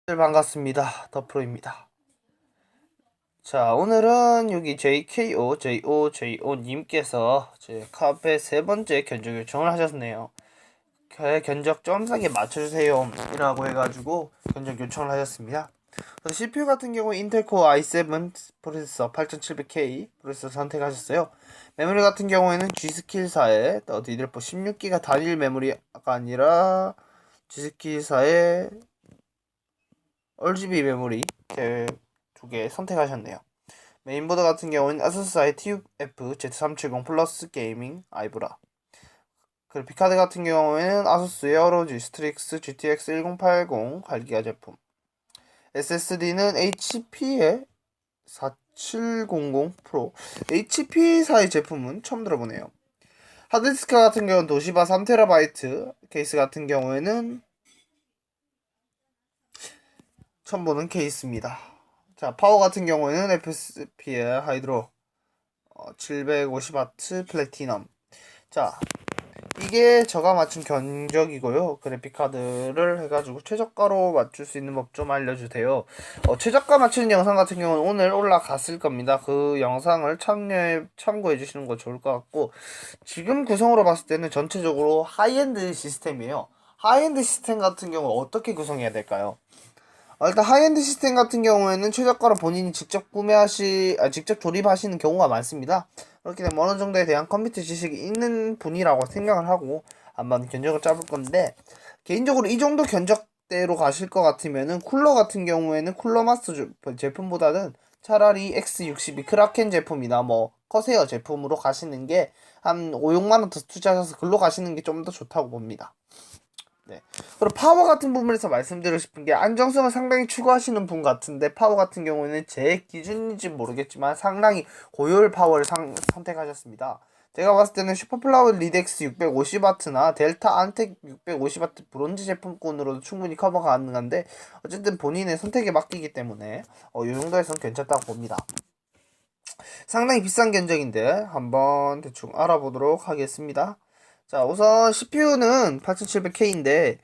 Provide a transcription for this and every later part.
반갑습니다. 더프로입니다. 자, 오늘은 여기 JKOJOJO님께서 제 카페 세 번째 견적 요청을 하셨네요. 견적 좀 싸게 맞춰주세요 이라고 해가지고 견적 요청을 하셨습니다. CPU 같은 경우 인텔 코어 i7 프로세서 8700K 프로세서 선택하셨어요. 메모리 같은 경우에는 G스킬사의 디들포 16기가 단일 메모리가 아니라 G스킬사의 RGB 메모리 두 개 선택하셨네요. 메인보드 같은 경우는 아수스의 TUF Z370 플러스 게이밍 아이브라. 그래픽카드 같은 경우에는 아수스의 ROG 스트릭스 GTX 1080 8기가 제품. SSD는 HP의 4700 프로. HP사의 제품은 처음 들어보네요. 하드디스크 같은 경우는 도시바 3TB, 케이스 같은 경우에는 처음 보는 케이스입니다. 자, 파워 같은 경우에는 FSP의 하이드로 750W 플래티넘. 자, 이게 제가 맞춘 견적이고요. 그래픽카드를 해가지고 최저가로 맞출 수 있는 법 좀 알려주세요. 최저가 맞추는 영상 같은 경우는 오늘 올라갔을 겁니다. 그 영상을 참고해 주시는 거 좋을 것 같고, 지금 구성으로 봤을 때는 전체적으로 하이엔드 시스템이에요. 하이엔드 시스템 같은 경우 어떻게 구성해야 될까요? 일단 하이엔드 시스템 같은 경우에는 최저가로 본인이 직접 조립하시는 경우가 많습니다. 그렇기 때문에 어느 정도에 대한 컴퓨터 지식이 있는 분이라고 생각을 하고 한번 견적을 짜볼 건데, 개인적으로 이 정도 견적대로 가실 것 같으면은 쿨러 같은 경우에는 쿨러 마스터 제품보다는 차라리 X62 크라켄 제품이나 뭐 커세어 제품으로 가시는 게 한 5, 6만원 더 투자하셔서 글로 가시는 게 좀 더 좋다고 봅니다. 네. 그리고 파워 같은 부분에서 말씀드리고 싶은 게, 안정성을 상당히 추구하시는 분 같은데 파워 같은 경우에는 제 기준인지 모르겠지만 상당히 고효율 파워를 선택하셨습니다. 제가 봤을 때는 슈퍼플라워 리덱스 650W나 델타 안텍 650W 브론즈 제품군으로도 충분히 커버가 가능한데, 어쨌든 본인의 선택에 맡기기 때문에 이 정도에서는 괜찮다고 봅니다. 상당히 비싼 견적인데 한번 대충 알아보도록 하겠습니다. 자, 우선 CPU는 8700K인데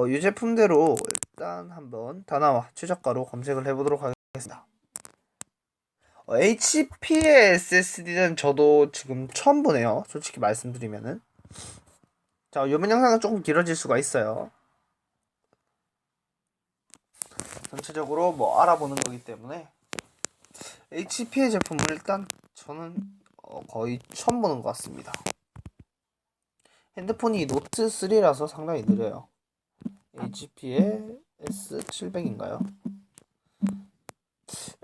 이 제품대로 일단 한번 다나와 최저가로 검색을 해보도록 하겠습니다. HP의 SSD는 저도 지금 처음 보네요, 솔직히 말씀드리면은. 자, 이번 영상은 조금 길어질 수가 있어요. 전체적으로 뭐 알아보는 거기 때문에 HP의 제품을 일단 저는 거의 처음 보는 것 같습니다. 핸드폰이 노트 3라서 상당히 느려요. HP의 S700인가요?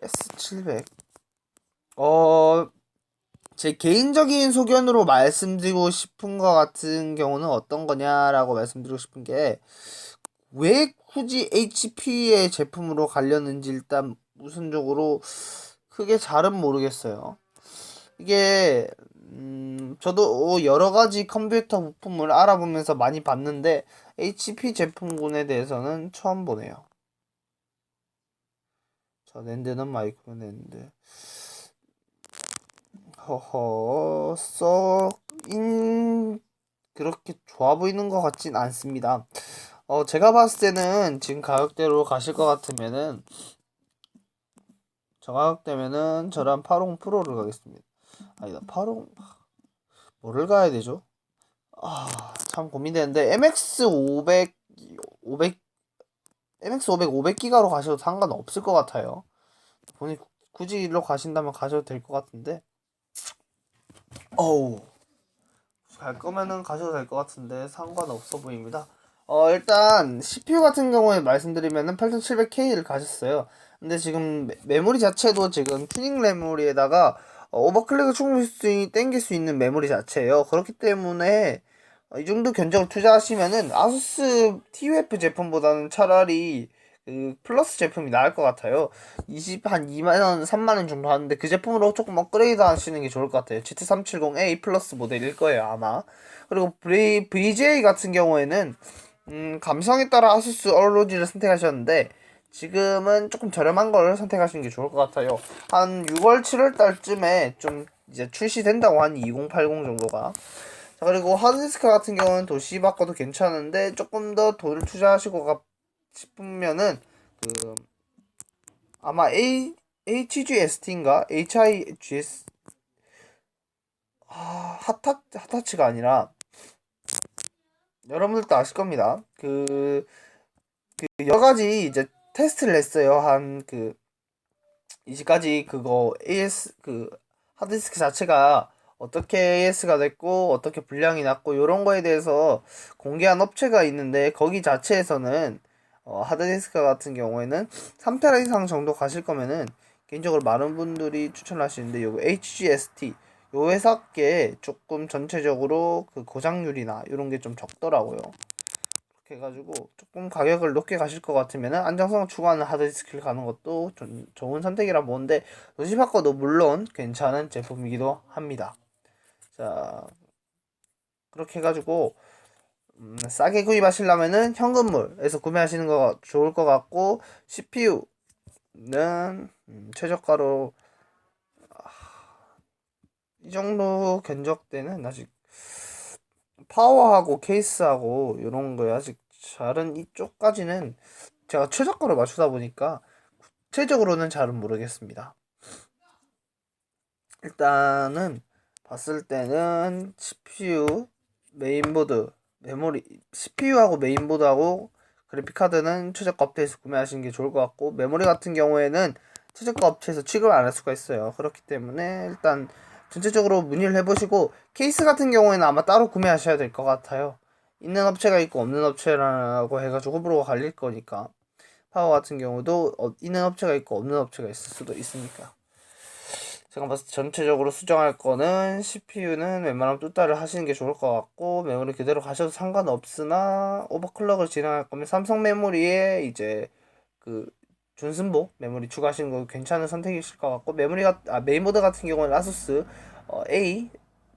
S700. 제 개인적인 소견으로 말씀드리고 싶은 것 같은 경우는 어떤 거냐라고 말씀드리고 싶은 게, 왜 굳이 HP의 제품으로 가려는지 일단 우선적으로 크게 잘은 모르겠어요. 이게 저도 여러 가지 컴퓨터 부품을 알아보면서 많이 봤는데 HP 제품군에 대해서는 처음 보네요. 자, 낸드는 마이크로 낸드. 허허, 그렇게 좋아 보이는 것 같진 않습니다. 제가 봤을 때는 지금 가격대로 가실 것 같으면은, 저 가격대면은 저랑 80 프로를 가겠습니다. 아니다, 80 뭐를 가야 되죠? 참 고민되는데, MX500 500기가로 가셔도 상관없을 것 같아요. 본인 굳이 일로 가신다면 가셔도 될 것 같은데, 어우, 갈 거면은 가셔도 될 것 같은데 상관없어 보입니다. 일단 CPU 같은 경우에 말씀드리면은 8700K를 가셨어요. 근데 지금 메모리 자체도 지금 튜닝 메모리에다가 오버클럭을 충분히 땡길 수 있는 메모리 자체예요. 그렇기 때문에 이 정도 견적을 투자하시면은 아수스 TUF 제품보다는 차라리 그 플러스 제품이 나을 것 같아요. 한 2만원, 3만원 정도 하는데 그 제품으로 조금 업그레이드 하시는 게 좋을 것 같아요. GT370A 플러스 모델일 거예요, 아마. 그리고 VGA 같은 경우에는 감성에 따라 아수스 ROG를 선택하셨는데, 지금은 조금 저렴한 걸 선택하시는 게 좋을 것 같아요. 한 6월, 7월 달쯤에 좀 이제 출시된다고 하니 2080 정도가. 자, 그리고 하드디스크 같은 경우는 도시바꿔도 괜찮은데 조금 더 돈을 투자하시고 싶으면은 그 아마 HGST인가 HIGS 핫타치가 아니라 여러분들도 아실 겁니다. 그 여러 가지 이제 테스트를 했어요. 한 이제까지 그거 AS 하드디스크 자체가 어떻게 AS가 됐고 어떻게 불량이 났고 요런 거에 대해서 공개한 업체가 있는데 거기 자체에서는 하드디스크 같은 경우에는 3테라 이상 정도 가실 거면은 개인적으로 많은 분들이 추천하시는데 요거 HGST 요 회사께 조금 전체적으로 그 고장률이나 이런 게 좀 적더라고요. 그렇게 해가지고 조금 가격을 높게 가실 것 같으면은 안정성을 추구하는 하드디스크를 가는 것도 좀 좋은 선택이라 보는데 도시바꿔도 물론 괜찮은 제품이기도 합니다. 자, 그렇게 해가지고 싸게 구입하시려면은 현금물에서 구매하시는 거 좋을 것 같고 CPU는 최저가로 이 정도 견적대는 아직 파워하고 케이스하고 이런 거에 아직 다른 이쪽까지는 제가 최저가로 맞추다 보니까 구체적으로는 잘은 모르겠습니다. 일단은 봤을 때는 CPU, 메인보드, 메모리, CPU하고 메인보드하고 그래픽카드는 최저가 업체에서 구매하시는 게 좋을 것 같고 메모리 같은 경우에는 최저가 업체에서 취급을 안 할 수가 있어요. 그렇기 때문에 일단 전체적으로 문의를 해보시고 케이스 같은 경우에는 아마 따로 구매하셔야 될 것 같아요. 있는 업체가 있고 없는 업체라고 해가지고 호불호가 갈릴 거니까 파워 같은 경우도 있는 업체가 있고 없는 업체가 있을 수도 있으니까 제가 봤을 때 전체적으로 수정할 거는 CPU는 웬만하면 뚜따를 하시는 게 좋을 것 같고 메모리 그대로 가셔도 상관없으나 오버클럭을 진행할 거면 삼성 메모리에 이제 그 준승복 메모리 추가하시는 거 괜찮은 선택이실 것 같고 메인보드 같은 경우는 아수스 A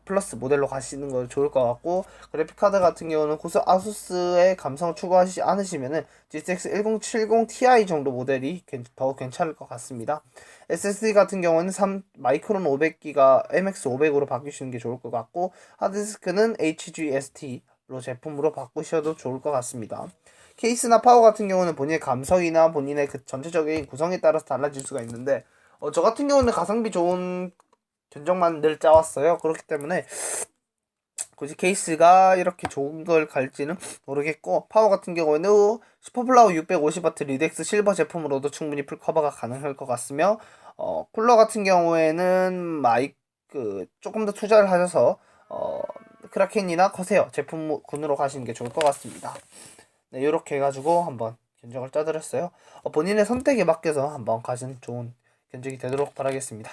플러스 모델로 가시는 거 좋을 것 같고 그래픽카드 같은 경우는 고스 아수스의 감성을 추구하시지 않으시면은 GTX 1070 Ti 정도 모델이 더 괜찮을 것 같습니다. SSD 같은 경우는 마이크론 500기가 MX 500으로 바꾸시는 게 좋을 것 같고 하드디스크는 HGST로 제품으로 바꾸셔도 좋을 것 같습니다. 케이스나 파워 같은 경우는 본인의 감성이나 본인의 그 전체적인 구성에 따라서 달라질 수가 있는데 저 같은 경우는 가성비 좋은 견적만 늘 짜왔어요. 그렇기 때문에 굳이 케이스가 이렇게 좋은 걸 갈지는 모르겠고 파워 같은 경우에는 슈퍼플라워 650W 리덱스 실버 제품으로도 충분히 풀커버가 가능할 것 같으며 쿨러 같은 경우에는 조금 더 투자를 하셔서 크라켄이나 커세어 제품군으로 가시는 게 좋을 것 같습니다. 네, 이렇게 해가지고 한번 견적을 짜드렸어요. 본인의 선택에 맡겨서 한번 가진 좋은 견적이 되도록 바라겠습니다.